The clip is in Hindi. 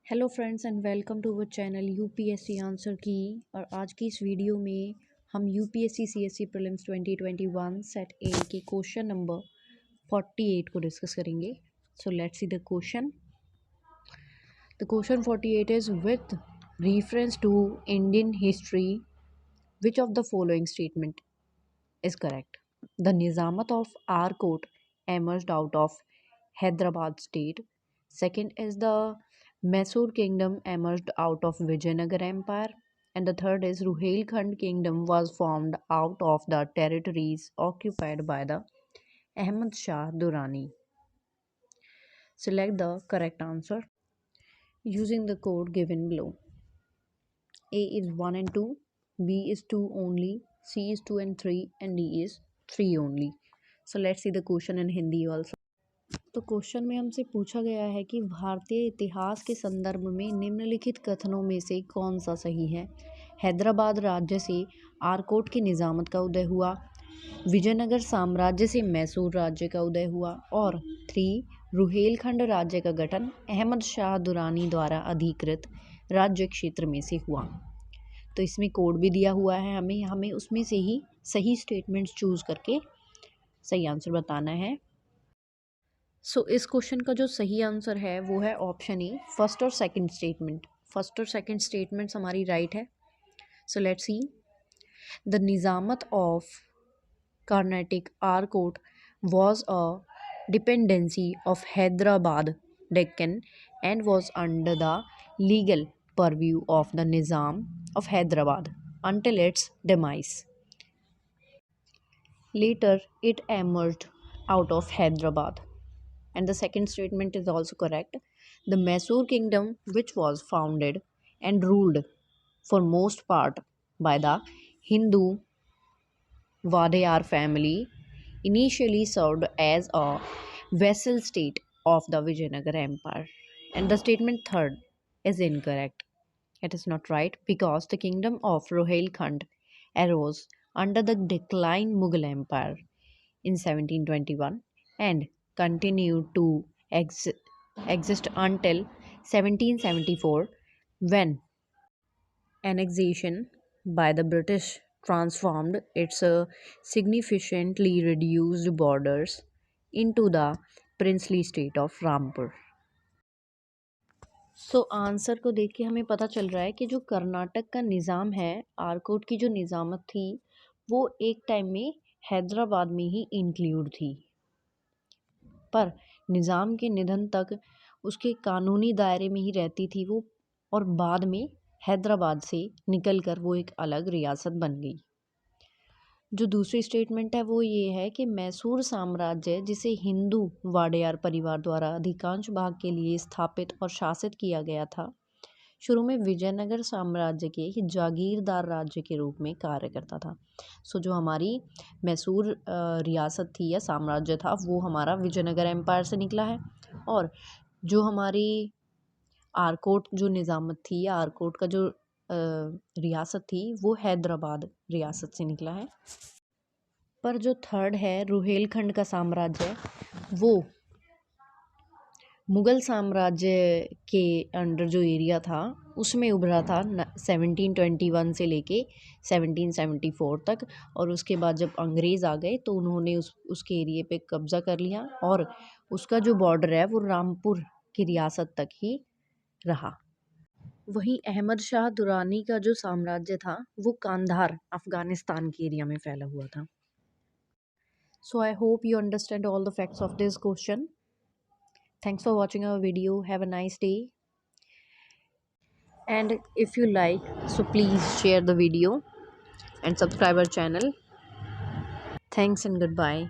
Hello friends and welcome to our channel UPSC answer key. और आज की इस वीडियो में हम UPSC CSC prelims 2021 set A के क्वेश्चन नंबर 48 को डिस्कस करेंगे। So let's see the question. The question 48 is with reference to Indian history which of the following statement is correct. The Nizamat of Arcot emerged out of Hyderabad state. Second is the Mysore kingdom emerged out of Vijayanagar empire. And the third is Ruhelkhand kingdom was formed out of the territories occupied by the Ahmad Shah Durrani. Select the correct answer using the code given below. A is 1 and 2, B is 2 only, C is 2 and 3, and D is 3 only. So let's see the question in Hindi also. तो क्वेश्चन में हमसे पूछा गया है कि भारतीय इतिहास के संदर्भ में निम्नलिखित कथनों में से कौन सा सही है। हैदराबाद राज्य से आरकोट की निजामत का उदय हुआ, विजयनगर साम्राज्य से मैसूर राज्य का उदय हुआ, और 3 रुहेलखंड राज्य का गठन अहमद शाह दुरानी द्वारा अधिकृत राज्य क्षेत्र में से हुआ। तो इसमें कोड भी दिया हुआ है, हमें उसमें से ही सही स्टेटमेंट्स चूज करके सही आंसर बताना है। सो इस क्वेश्चन का जो सही आंसर है वो है ऑप्शन ए, फर्स्ट और सेकंड स्टेटमेंट। फर्स्ट और सेकंड स्टेटमेंट्स हमारी राइट है। सो let's see. The Nizamat of Carnatic Arcot was a dependency of Hyderabad Deccan and was under the legal purview of the Nizam of Hyderabad until its demise. Later, it emerged out of Hyderabad. And the second statement is also correct. The Mysore kingdom, which was founded and ruled for most part by the Hindu Wadayar family, initially served as a vassal state of the Vijayanagar Empire. And the statement third is incorrect. It is not right because the kingdom of Rohilkhand arose under the declined Mughal Empire in 1721 and continued to exist until 1774 when annexation by the British transformed its significantly reduced borders into the princely state of Rampur. So answer को देख के हमें पता चल रहा है कि जो कर्नाटक का निज़ाम है, आरकोट की जो निज़ामत थी वो एक टाइम में हैदराबाद में ही इंक्लूड थी, पर निज़ाम के निधन तक उसके कानूनी दायरे में ही रहती थी वो, और बाद में हैदराबाद से निकलकर वो एक अलग रियासत बन गई। जो दूसरी स्टेटमेंट है वो ये है कि मैसूर साम्राज्य, जिसे हिंदू वाडेयार परिवार द्वारा अधिकांश भाग के लिए स्थापित और शासित किया गया था, शुरू में विजयनगर साम्राज्य के ही जागीरदार राज्य के रूप में कार्य करता था। सो जो हमारी मैसूर रियासत थी या साम्राज्य था वो हमारा विजयनगर एम्पायर से निकला है, और जो हमारी आरकोट जो निज़ामत थी या आरकोट का जो रियासत थी वो हैदराबाद रियासत से निकला है। पर जो थर्ड है रुहेलखंड का साम्राज्य, वो मुग़ल साम्राज्य के अंडर जो एरिया था उसमें उभरा था 1721 से लेके 1774 तक, और उसके बाद जब अंग्रेज़ आ गए तो उन्होंने उसके एरिए पे कब्ज़ा कर लिया, और उसका जो बॉर्डर है वो रामपुर की रियासत तक ही रहा। वहीं अहमद शाह दुरानी का जो साम्राज्य था वो कांधार अफ़गानिस्तान के एरिया में फैला हुआ था। So I hope you understand all the facts of this question. Thanks for watching our video. Have a nice day. And if you like, so please share the video and subscribe our channel. Thanks and goodbye.